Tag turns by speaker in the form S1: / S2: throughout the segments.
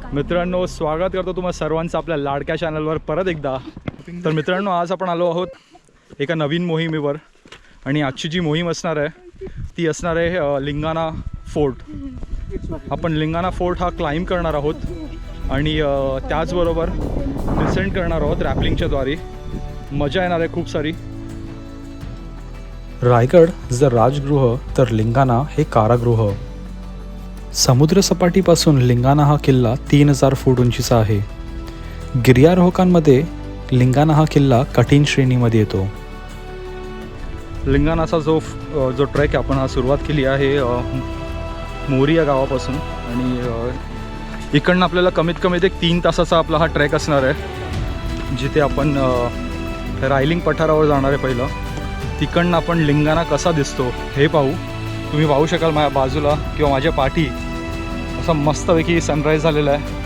S1: मित्रांनो, स्वागत करतो तुम्हा सर्वांचं आपल्या लाडक्या चॅनलवर परत एकदा. तर मित्रांनो, आज आपण आलो आहोत एका नवीन मोहिमेवर आणि आजची जी मोहीम असणार आहे ती असणार आहे लिंगाणा फोर्ट. आपण लिंगाणा फोर्ट हा क्लाइंब करणार आहोत आणि त्याचबरोबर डिसेंड करणार आहोत रॅपलिंगच्या द्वारे. मजा येणार आहे खूप सारी.
S2: रायगड जर राजगृह तर लिंगाणा हे कारागृह. समुद्रसपाटीपासून लिंगाणा हा किल्ला 3000 फूट उंचीचा आहे. गिर्यारोहकांमध्ये लिंगाणा हा किल्ला कठीण श्रेणीमध्ये येतो.
S1: लिंगाणाचा जो ट्रेक आपण हा सुरुवात केली आहे मोरी या गावापासून आणि इकडनं आपल्याला कमीत कमी एक 3 तासाचा आपला हा ट्रेक असणार आहे. जिथे आपण रायलिंग पठारावर जाणार आहे. पहिलं तिकडनं आपण लिंगाणा कसा दिसतो हे पाहू. तुम्ही पाहू शकाल माझ्या बाजूला किंवा माझ्या पाठी असा मस्तपैकी सनराईज झालेला आहे.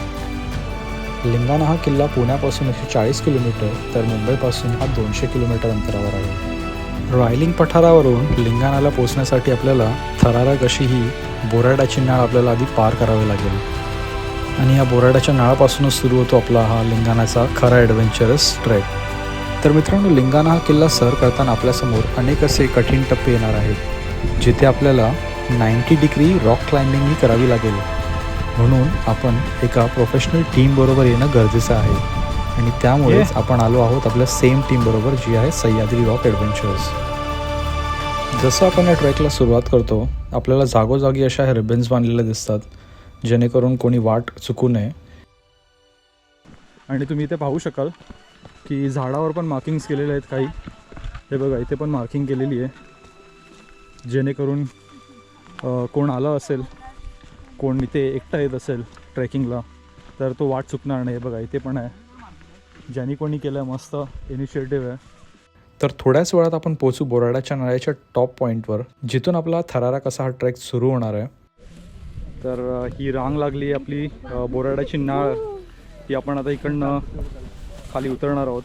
S2: लिंगाणा हा किल्ला पुण्यापासून 140 किलोमीटर तर मुंबईपासून हा 200 किलोमीटर अंतरावर आहे. रायलिंग पठारावरून लिंगाणाला पोहोचण्यासाठी आपल्याला थरारक अशी ही बोराड्याची नाळ आपल्याला आधी पार करावी लागेल आणि या बोराड्याच्या नाळापासूनच सुरू होतो आपला हा लिंगाणाचा खरा ॲडव्हेंचरस ट्रेक. तर मित्रांनो, लिंगाणा हा किल्ला सर करताना आपल्यासमोर अनेक असे कठीण टप्पे येणार आहेत जिथे आपल्याला 90 डिग्री रॉक क्लाइम्बिंगही करावी लागेल. म्हणून आपण एका प्रोफेशनल टीमबरोबर येणं गरजेचं आहे आणि त्यामुळेच आपण आलो आहोत आपल्या सेम टीमबरोबर जी आहे सह्याद्री रॉक ॲडव्हेंचर्स. जसं आपण या ट्रेकला सुरुवात करतो आपल्याला जागोजागी अशा ह्या रिबन्स बांधलेल्या दिसतात जेणेकरून कोणी वाट चुकू नये.
S1: आणि तुम्ही इथे पाहू शकाल की झाडावर पण मार्किंग्स केलेले आहेत काही. हे बघा, इथे पण मार्किंग केलेली आहे जेणेकरून कोण आलं असेल, कोण इथे एकटा येत असेल ट्रेकिंगला तर तो वाट चुकणार नाही. बघा, इथे पण आहे. ज्यांनी कोणी केलं आहे मस्त इनिशिएटिव्ह आहे.
S2: तर थोड्याच वेळात आपण पोहोचू बोराड्याच्या नाळ्याच्या टॉप पॉईंटवर जिथून आपला थरारक असा हा ट्रेक सुरू होणार आहे.
S1: तर ही रांग लागली आपली बोराड्याची नाळ. ही आपण आता इकडनं खाली उतरणार आहोत.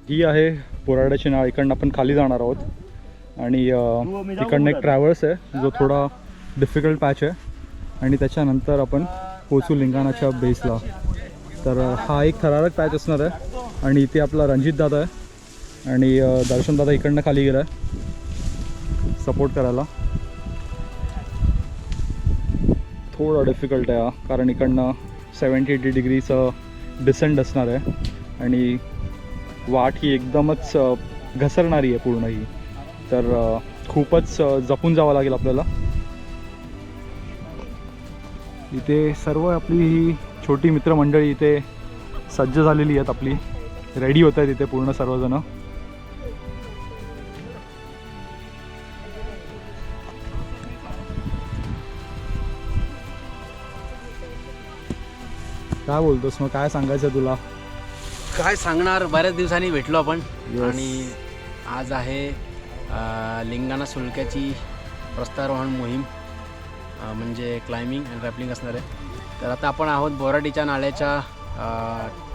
S1: ही आहे बोराड्याची नाळ. इकडनं आपण खाली जाणार आहोत आणि इकडनं एक ट्रॅव्हल्स आहे जो थोडा डिफिकल्ट पॅच आहे आणि त्याच्यानंतर आपण पोचू लिंगाणाच्या बेसला. तर हा एक थरारक पॅच असणार आहे आणि इथे आपला रणजित दादा आहे आणि दर्शन दादा इकडनं खाली गेला आहे सपोर्ट करायला. थोडा डिफिकल्ट आहे कारण इकडनं 70-80 डिग्रीचं डिसेंट असणार आहे आणि वाट ही एकदमच घसरणारी आहे पूर्ण ही. तर खूपच जपून जावं लागेल आपल्याला. इथे सर्व आपली ही छोटी मित्रमंडळी इथे सज्ज झालेली आहेत, आपली रेडी होत आहेत इथे पूर्ण सर्वजण. काय बोलतोस मग? काय सांगायचं तुला?
S3: काय सांगणार, बऱ्याच दिवसांनी भेटलो आपण.
S1: Yes.
S3: आणि आज आहे लिंगाणा सुळक्याची प्रस्तारोहण मोहीम म्हणजे क्लाइम्बिंग अँड रॅपलिंग असणार आहे. तर आता आपण आहोत बोराडीच्या नाळ्याच्या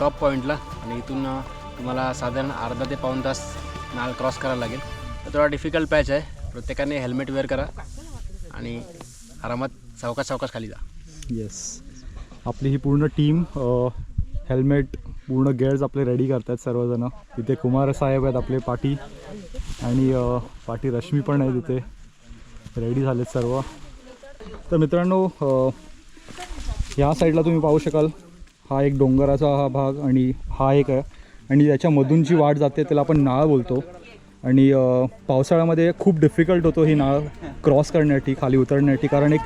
S3: टॉप पॉईंटला आणि इथून तुम्हाला साधारण अर्धा ते पाऊण तास नाळ क्रॉस करायला लागेल. तर थोडा डिफिकल्ट पॅच आहे. प्रत्येकाने हेल्मेट वेअर करा आणि आरामात सावकाश सावकाश खाली जा.
S1: येस, आपली ही पूर्ण टीम हेल्मेट पूर्ण गेअर्स आपले रेडी करतात सर्वजण. तिथे कुमार साहेब आहेत आपले पाठी आणि पाठी रश्मी पण आहे तिथे रेडी झालेत सर्व. तर मित्रांनो, ह्या साईडला तुम्ही पाहू शकाल हा एक डोंगराचा हा भाग आणि हा एक आहे आणि त्याच्यामधून जी वाट जाते त्याला आपण नाळ बोलतो. आणि पावसाळ्यामध्ये खूप डिफिकल्ट होतो ही नाळ क्रॉस करण्यासाठी, खाली उतरण्यासाठी, कारण एक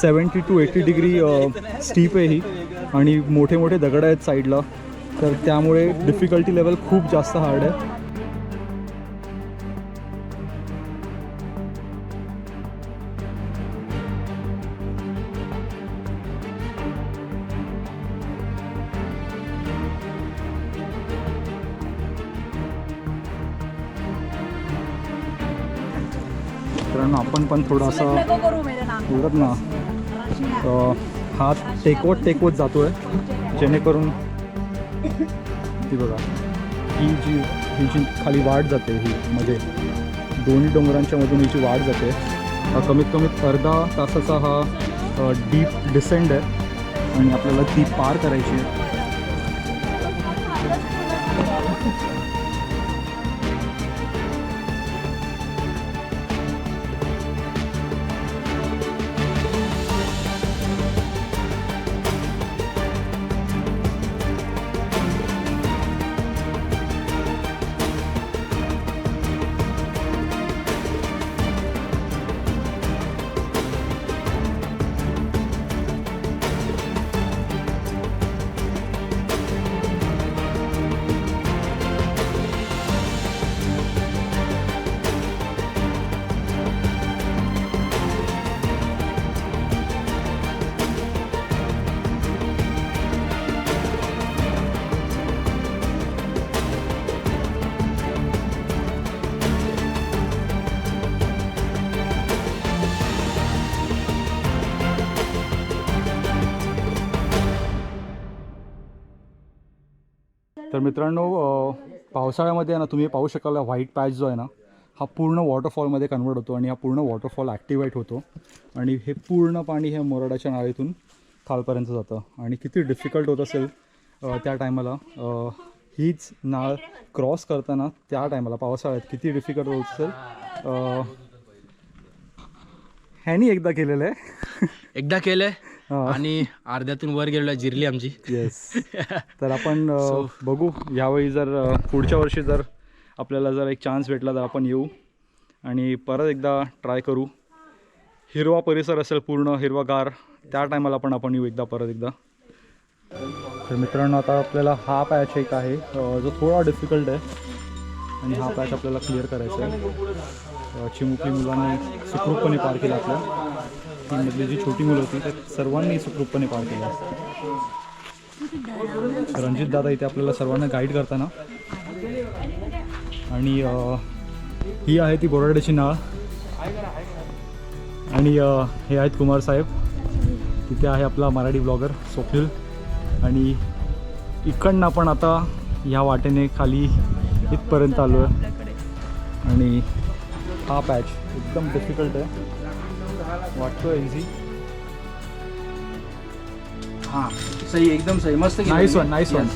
S1: 70 to 80 डिग्री स्टीप आहे ही आणि मोठे मोठे दगड आहेत साईडला. तर त्यामुळे डिफिकल्टी लेवल खूप जास्त हार्ड आहे. कारण आपण पण थोडासा बोलत ना हात टेकवत जातो आहे जेणेकरून ती बघा ही जी खाली वाट जाते ही म्हणजे दोन्ही डोंगरांच्या मधून ही जी वाट जाते हा कमीत कमी अर्धा तासाचा हा डीप डिसेंड आहे आणि आपल्याला ती पार करायची आहे. तर मित्रांनो पावसाळ्यामध्ये आहे ना तुम्ही पाहू शकाल व्हाईट पॅच जो आहे ना हा पूर्ण वॉटरफॉलमध्ये कन्वर्ट होतो आणि हा पूर्ण वॉटरफॉल ॲक्टिवेट होतो आणि हे पूर्ण पाणी हे मोराडाच्या नाळीतून खालपर्यंत जातं. आणि किती डिफिकल्ट होत असेल त्या टायमाला हीच नाळ क्रॉस करताना त्या टायमाला पावसाळ्यात किती डिफिकल्ट होत असेल. ह्यानी एकदा केलेलं आहे.
S3: एकदा केलंय आणि अर्ध्यातून वर गेलो जिरली आमची.
S1: येस. तर आपण बघू यावेळी जर पुढच्या वर्षी जर आपल्याला जर एक चान्स भेटला तर आपण येऊ आणि परत एकदा ट्राय करू. हिरवा परिसर असेल पूर्ण हिरवागार त्या टायमाला पण आपण येऊ एकदा परत एकदा. तर मित्रांनो आता आपल्याला हा पॅच एक आहे जो थोडा डिफिकल्ट आहे आणि हा पॅच आपल्याला क्लिअर करायचा आहे. चिमुकली मुलांनी सुखरूपपणे पार केला. आपल्या टीममधली जी छोटी मुलं होती त्या सर्वांनी सुखरूपपणे पार केलं. रणजित दादा इथे आपल्याला सर्वांना गाईड करताना. आणि ही आहे ती बोराड्याची नाळ आणि हे आहेत कुमार साहेब. तिथे आहे आपला मराठी ब्लॉगर स्वप्नील आणि इकडनं आपण आता ह्या वाटेने खाली इथपर्यंत आलो आहे. आणि हा पॅच एकदम डिफिकल्ट आहे वाटतो इझी.
S3: हां सही एकदम सही मस्त.
S1: नाईस वन नाईस वन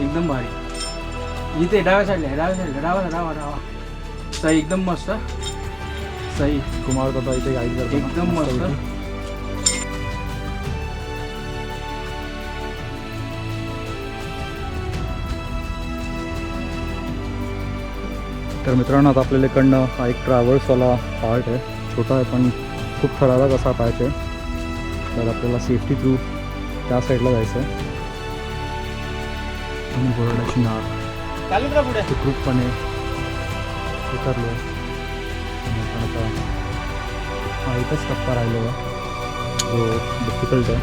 S3: एकदम भारी. इथे डाव्या साईडला डावा सही एकदम मस्त. सही
S1: कुमार दादा इथे गाईड करतो
S3: एकदम मस्त.
S1: तर मित्रांनो आता आपल्याला इकडनं हा एक ट्रॅव्हल्सवाला पार्ट आहे. छोटा आहे पण खूप ठराविक असा पॅच आहे. तर आपल्याला सेफ्टी थ्रू त्या साईडला जायचं आहे. आणि बोराड्याची नाळ सुखरूपपणे उतरलो आहे. आणि आपण आता हा एकच टप्पा राहिलेला जो डिफिकल्ट आहे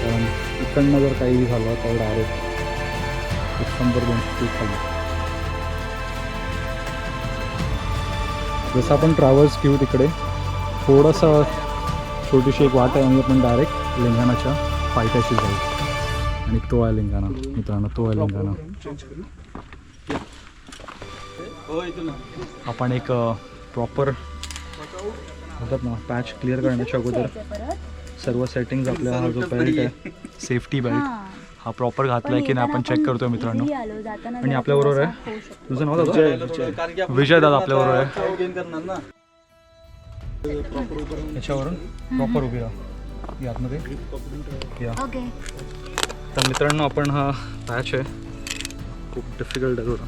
S1: कारण इकडनं जर काही झालं तर डायरेक्ट 100-200 फीट खाली. जसं आपण ट्रॅव्हल्स घेऊ तिकडे थोडंसं छोटीशी एक वाट आहे आणि आपण डायरेक्ट लिंगाणाच्या पायथ्याशी जाऊ. आणि तो आहे लिंगाणा मित्रांनो, तो आहे लिंगाणा. आपण एक प्रॉपर होतात ना पॅच क्लिअर करण्याच्या अगोदर सर्व सेटिंग्ज आपल्या हा जो बेल्ट आहे सेफ्टी बेल्ट हा प्रॉपर घातला आहे की नाही आपण चेक करतोय मित्रांनो. आणि आपल्याबरोबर आहे तुझं नाव दादा विजय दादा आपल्याबरोबर आहे. याच्यावरून प्रॉपर उभी राहा आतमध्ये या. तर मित्रांनो आपण हा पॅच आहे खूप डिफिकल्ट आहे थोडा.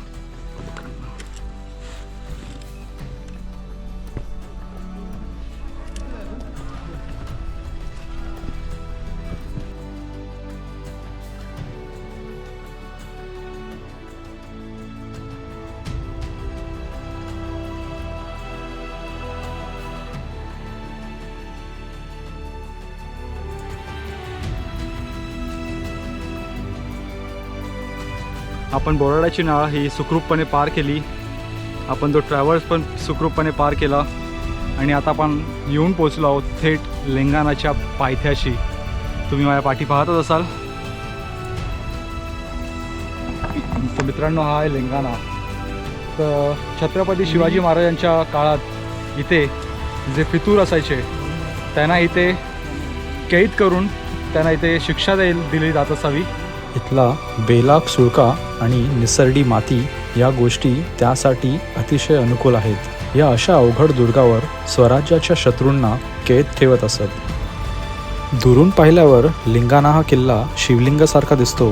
S1: आपण बोराड्याची नाळ ही सुखरूपपणे पार केली. आपण तो ट्रॅव्हल्स पण सुखरूपपणे पार केला आणि आता आपण येऊन पोचलो आहोत थेट लिंगाणाच्या पायथ्याशी. तुम्ही माझ्या पाठी पाहतच असाल. तर मित्रांनो हा आहे लिंगाणा. तर छत्रपती शिवाजी महाराजांच्या काळात इथे जे फितूर असायचे त्यांना इथे कैद करून त्यांना इथे शिक्षा दिली जात असावी.
S2: इथला बेलाक सुळका आणि निसरडी माती या गोष्टी त्यासाठी अतिशय अनुकूल आहेत. या अशा अवघड दुर्गावर स्वराज्याच्या शत्रूंना कैद ठेवत असत. दुरून पाहिल्यावर लिंगाणा हा किल्ला शिवलिंगासारखा दिसतो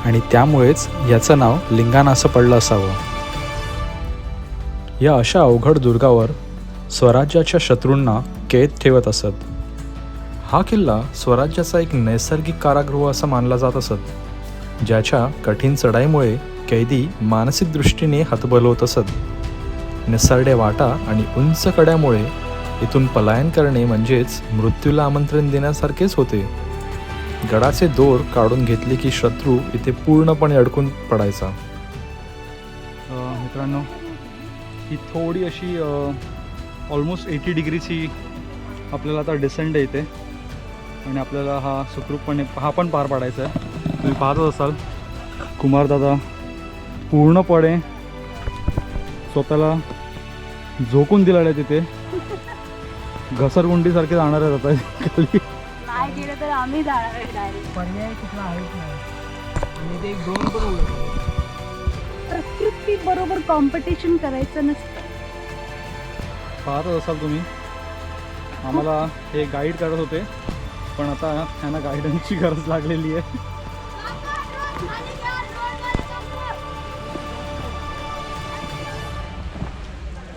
S2: आणि त्यामुळेच याचं नाव लिंगाणा असं पडलं असावं. या अशा अवघड दुर्गावर स्वराज्याच्या शत्रूंना कैद ठेवत असत. हा किल्ला स्वराज्याचा एक नैसर्गिक कारागृह असं मानला जात असत, ज्याच्या कठीण चढाईमुळे कैदी मानसिक दृष्टीने हतबल होत असत. निसरड्या वाटा आणि उंच कड्यामुळे इथून पलायन करणे म्हणजेच मृत्यूला आमंत्रण देण्यासारखेच होते. गडाचे दोर काढून घेतले की शत्रू इथे पूर्णपणे अडकून पडायचा.
S1: मित्रांनो, ही थोडी अशी ऑलमोस्ट 80 डिग्रीची आपल्याला आता डिसेंट आहे इथे आणि आपल्याला हा सुखरूपपणे हा पण पार पाडायचा आहे. तुम्ही पाहतच असाल कुमारदादा पूर्णपणे स्वतःला झोकून दिलेलं आहे. तिथे घसरगुंडीसारखे जाणार आहेत आता खाली.
S4: नाही गेलं तर आम्ही जाणार आहे डायरेक्ट. पर्याय कुठला आहेच नाही. आणि ते ड्रोन पण उडवतो. प्रकृती बरोबर कॉम्पिटिशन करायचं नसतं.
S1: पाहतच असाल तुम्ही, आम्हाला हे गाईड करत होते, पण आता त्यांना गायडन्सची गरज लागलेली आहे.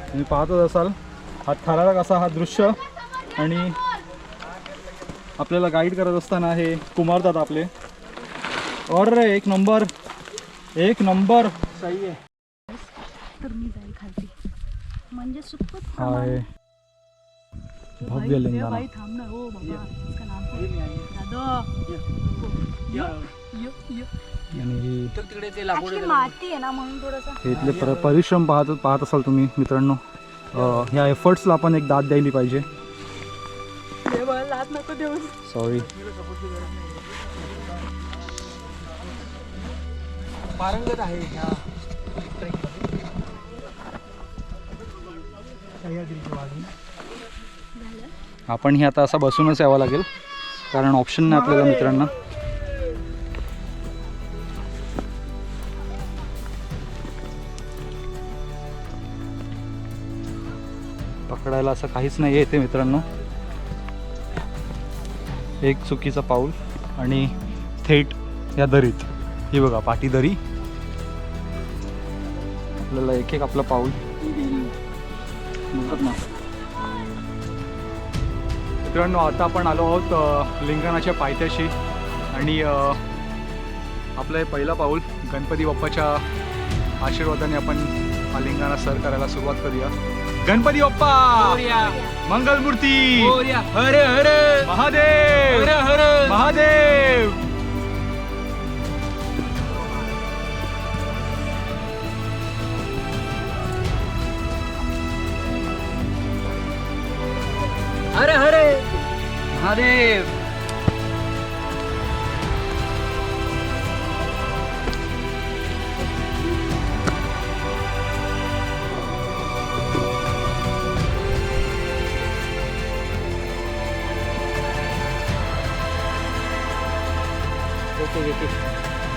S1: तुम्ही पाहतच असाल हा थरारक असा हा दृश्य आणि आपल्याला गाईड करत असताना हे कुमारदादा आपले. और एक नंबर सही आहे.
S4: तर मी जाईल खाली म्हणजे सुखद
S1: हा आहे भव्य लिंगाणा.
S4: भाई थांब ना. हो बाबा, इसका नाम दादो.
S1: आणि ही
S3: तिकडे ते
S4: Actually माती आहे ना म्हणून थोडंसं.
S1: हे इथले परिश्रम पाहत असाल तुम्ही मित्रांनो. ह्या एफर्ट्सला आपण एक दाद द्यायला पाहिजे.
S4: लात नको देऊ.
S1: सॉरी.
S3: पारंगत आहे ह्या
S1: आपण ही आता असं बसूनच यावं लागेल कारण ऑप्शन नाही आपल्याला मित्रांनो. पकडायला असं काहीच नाही येते मित्रांनो. एक चुकीचं पाऊल आणि थेट या दरीत. ही बघा पाठी दरी. आपल्याला एक आपलं पाऊल म्हणतात ना. मित्रांनो, आता आपण आलो आहोत लिंगाणाच्या पायथ्याशी आणि आपलं हे पहिलं पाऊल गणपती बाप्पाच्या आशीर्वादाने आपण हा लिंगाणा सर करायला सुरुवात करूया. गणपती बाप्पा मंगलमूर्ती.
S3: हर हर
S1: महादेव.
S3: हर हर
S1: महादेव.
S3: हर हर महादेव.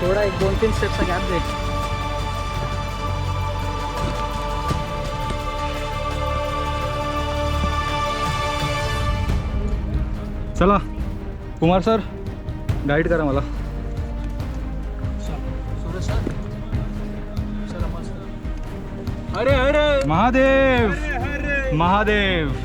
S4: थोडा 1-2-3 स्टेप्सचा गॅप दे.
S1: चला कुमार सर, गाईड करा मला.
S3: हरे हरे
S1: महादेव. महादेव.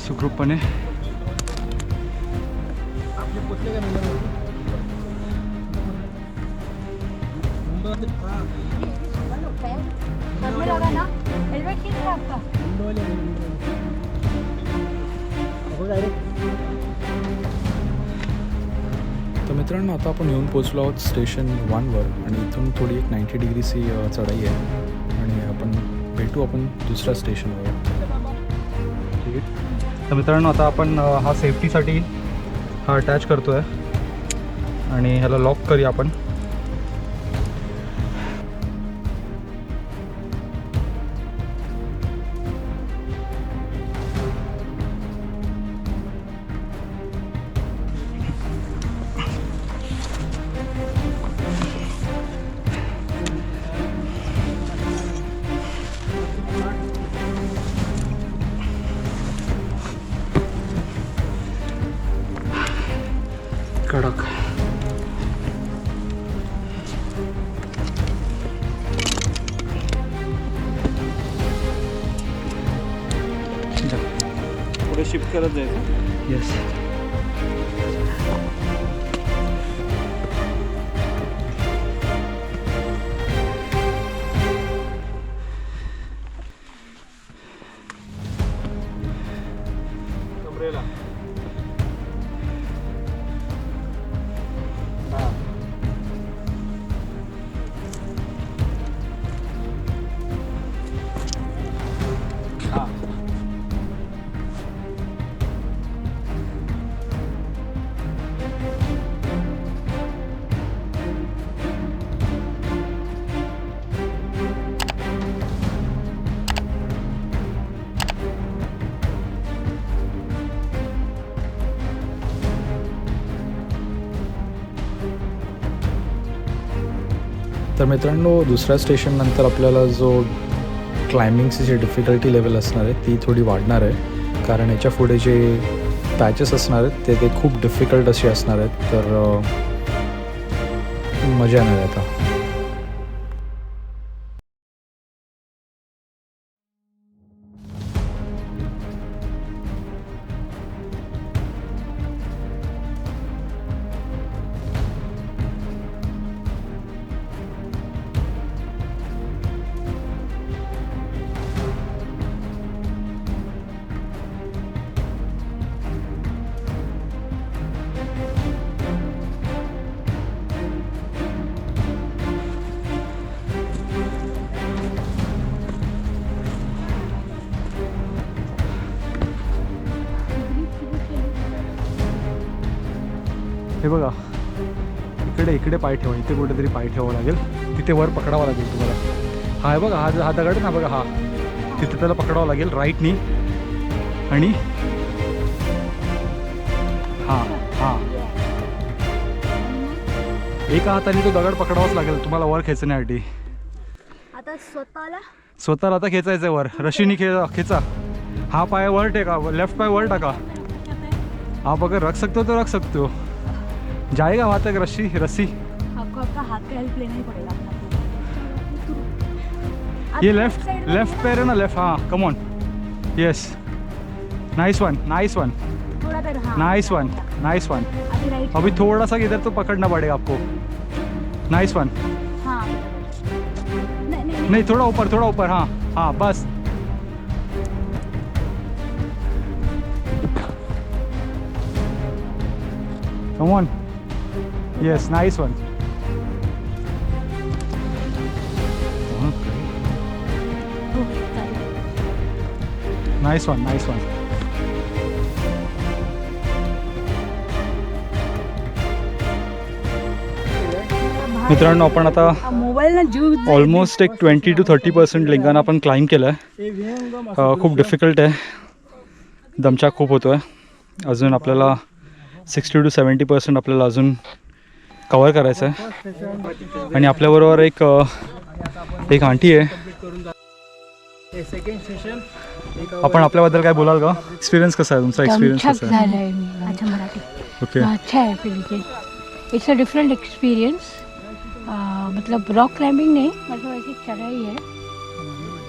S1: सुखरूपपणे.
S2: तर मित्रांनो आता आपण येऊन पोचलो आहोत स्टेशन 1वर आणि इथून थोडी एक 90 डिग्रीची चढाई आहे आणि आपण दुसऱ्या स्टेशनवर.
S1: ठीक आहे. तर मित्रांनो आता आपण हा सेफ्टीसाठी हा अटॅच करतो आहे आणि ह्याला लॉक करूया आपण. कडक.
S5: पुढे शिफ्ट करत जायचं.
S1: येस.
S5: कमरेला
S2: तर मित्रांनो दुसऱ्या स्टेशननंतर आपल्याला जो क्लाइम्बिंगची जी डिफिकल्टी लेवल असणार आहे ती थोडी वाढणार आहे कारण याच्या पुढे जे पॅचेस असणार आहेत ते खूप डिफिकल्ट असे असणार आहेत. तर मजा येणार आहे आता.
S1: हे बघा इकडे पाय ठेवा. इथे कुठेतरी पाय ठेवावं लागेल. तिथे वर पकडावं लागेल तुम्हाला. हा आहे बघा, हा दगड ना बघा, हा तिथे त्याला पकडावं लागेल राईटनी आणि हां हां एका हाताने तो दगड पकडावाच लागेल तुम्हाला वर खेचण्यासाठी.
S4: आता
S1: स्वतःला आता खेचायचं वर. रशीनी खेचा. हा पाय वर टेका, लेफ्ट पाय वर टाका. आप अगर रख सकते हो तो रख सकते हो. जाएगा वहाँ तक रस्सी.
S4: आपको आपका हाथ का हेल्प लेना ही पड़ेगा अपना.
S1: ये लेफ्ट पैर है ना, लेफ्ट. हाँ कम ऑन. यस, नाइस वन
S4: थोड़ा देर. हाँ
S1: नाइस वन.
S4: अभी राइट.
S1: अभी थोड़ा सा इधर तो पकड़ना पड़ेगा आपको. Nice one.
S4: हाँ
S1: नहीं थोड़ा ऊपर. हाँ हाँ बस. Come on. Yes, nice one. Nice one. मित्रांनो आपण आता
S4: मोबाईल ना जीव
S1: ऑलमोस्ट एक 20 to 30% लिंगाणा आपण क्लाइंब केलं आहे. खूप डिफिकल्ट आहे. दमछाक खूप होतो आहे. अजून आपल्याला 60 to 70% आपल्याला अजून कवर करायचं आहे. आणि आपल्याबरोबर एक आंटी आहे. आपण आपल्याबद्दल काय बोलाल का? एक्सपिरियन्स कसा आहे तुमचा? एक्सपिरियन्स कसा आहे?
S6: झालाय मी. अच्छा मराठी.
S1: ओके.
S6: अच्छा है फिर. It's a different experience. मतलब रॉक क्लाइंबिंग नहीं, मतलब ऐसी चढ़ाई है.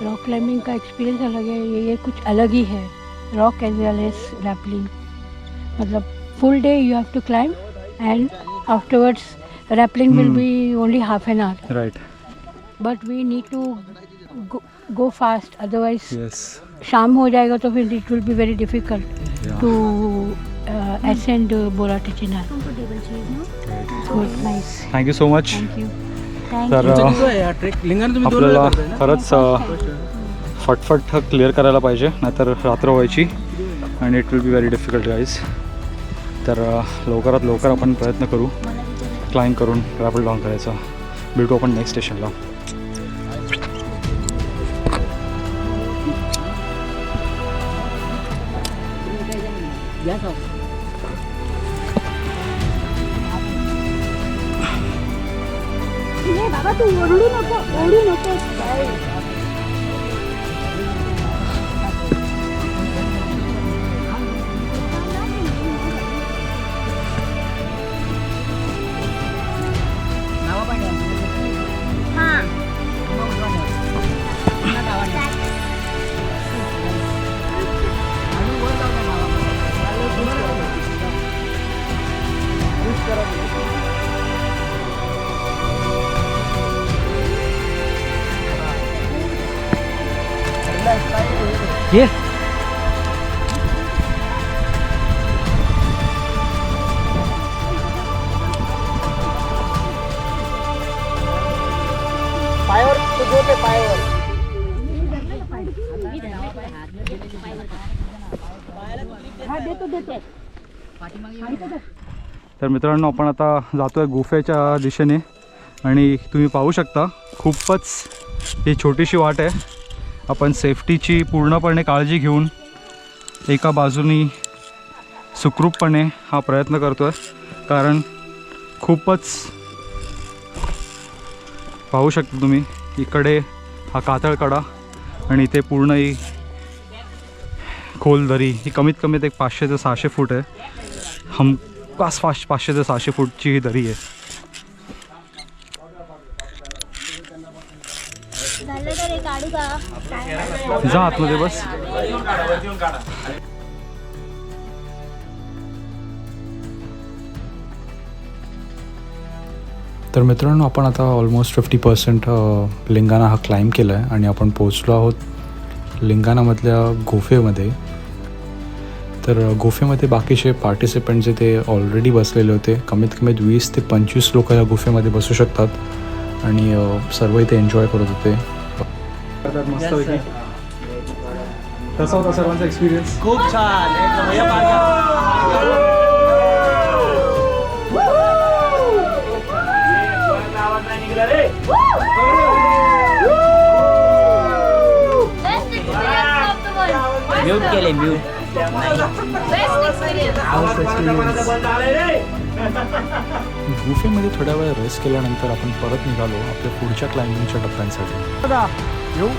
S6: रॉक क्लाइंबिंग का एक्सपीरियंस अलग है, ये कुछ अलग ही है. rock as well as rappelling. मतलब full day you have to climb and afterwards rappelling will be only half an hour.
S1: Right.
S6: But we need to go fast, otherwise
S1: yes.
S6: शाम हो जाएगा तो फिर it will be very difficult to ascend Borata Chinar. Good, nice.
S1: Thank you so much.
S6: Thank you.
S1: तर आपल्याला खरंच फटफट clear करायला पाहिजे, नाहीतर रात्र व्हायची आणि it will be very difficult guys. तर लवकरात लवकर आपण प्रयत्न करू क्लाइंब करून रॅपिड डाऊन करायचा. भेटू आपण नेक्स्ट स्टेशनला.
S4: बाबा तू ओरडू नको.
S1: तर मित्रांनो, आपण आता जातो आहे गुफेच्या दिशेने आणि तुम्ही पाहू शकता खूपच ही छोटीशी वाट आहे. आपण सेफ्टीची पूर्णपणे काळजी घेऊन एका बाजूनी सुखरूपपणे हा प्रयत्न करतो आहे, कारण खूपच पाहू शकता तुम्ही इकडे हा कातळकडा आणि इथे पूर्ण ही खोल दरी. ही कमीत कमीत एक 500 ते 600 फूट आहे. हमखास 500 ते 600 फूटची ही दरी आहे. जा आतमध्ये बस.
S2: तर मित्रांनो, आपण आता ऑलमोस्ट 50% लिंगाणा हा क्लाइंब केला आहे आणि आपण पोचलो आहोत लिंगाणामधल्या गुफेमध्ये. तर गुफेमध्ये बाकीचे पार्टिसिपंट जे ते ऑलरेडी बसलेले होते. कमीत कमी 20 ते 25 लोक या गुफेमध्ये बसू शकतात आणि सर्व इथे एन्जॉय करत होते.
S1: मस्त पैकी. कसा होता सर्वांचा एक्सपिरियन्स?
S5: खूप छान. म्यूट केले म्यूट.
S2: गुफेमध्ये थोड्या वेळ रेस्ट केल्यानंतर आपण परत निघालो आपल्या पुढच्या क्लाइम्बिंगच्या टप्प्यांसाठी.
S1: येऊ.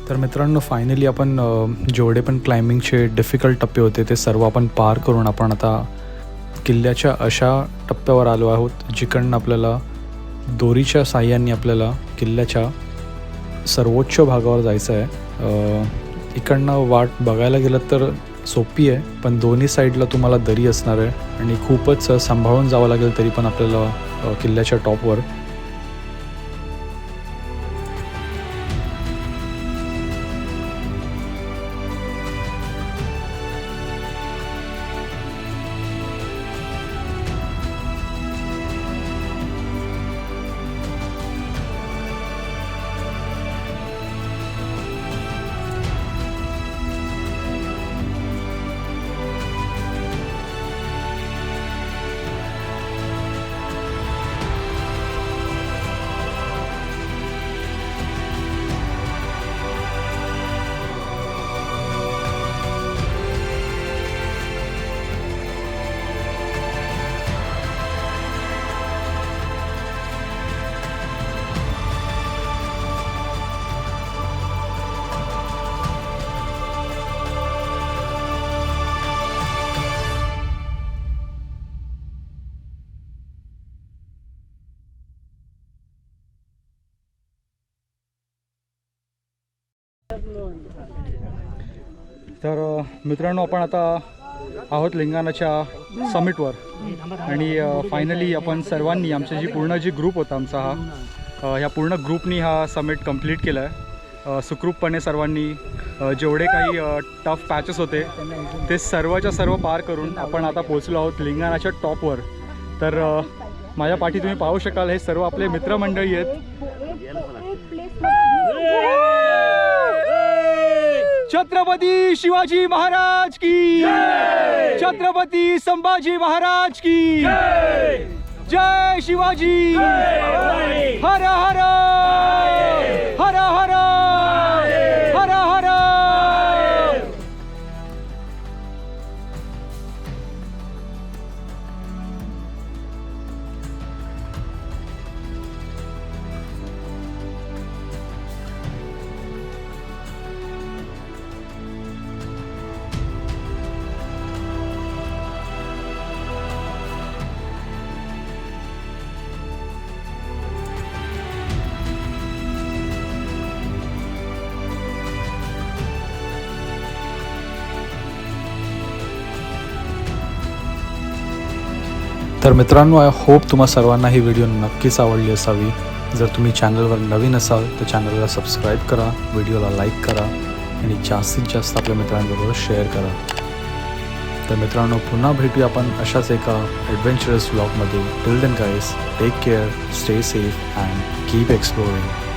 S2: तर मित्रांनो, फायनली आपण जेवढे पण क्लाइम्बिंगचे डिफिकल्ट टप्पे होते ते सर्व आपण पार करून आपण आता किल्ल्याच्या अशा टप्प्यावर आलो आहोत जिकडनं आपल्याला दोरीच्या साह्याने आपल्याला किल्ल्याच्या सर्वोच्च भागावर जायचं आहे. इकडनं वाट बघायला गेलं तर सोपी आहे, पण दोन्ही साईडला तुम्हाला दरी असणार आहे आणि खूपच सांभाळून जावं लागेल तरी पण आपल्याला किल्ल्याच्या टॉपवर.
S1: तर मित्रांनो, आपण आता आहोत लिंगाणाच्या समिटवर आणि फायनली आपण सर्वांनी, आमची पूर्ण ग्रुप होता आमचा ह्या पूर्ण ग्रुपनी हा समिट कंप्लीट केला आहे सुखरूपपणे. सर्वांनी जेवढे काही टफ पॅचेस होते ते सर्वच्या सर्व पार करून आपण आता पोचलो आहोत लिंगाणाच्या टॉपवर. तर माझ्या पाठी तुम्ही पाहू शकाल, हे सर्व आपले मित्रमंडळी आहेत. छत्रपती शिवाजी महाराज की, छत्रपती संभाजी महाराज की जय. शिवाजी हर हर हर हर हर हर.
S2: तर मित्रांनो, आय होप तुम्हा सर्वांना ही व्हिडिओ नक्कीच आवडली असावी. जर तुम्ही चॅनलवर नवीन असाल तर चॅनलला सबस्क्राईब करा, व्हिडिओला लाईक करा आणि जास्तीत जास्त आपल्या मित्रांबरोबर शेअर करा. तर मित्रांनो, पुन्हा भेटूया आपण अशाच एका ॲडव्हेंचरस व्लॉगमध्ये. Till then guys, take care, stay safe and keep exploring.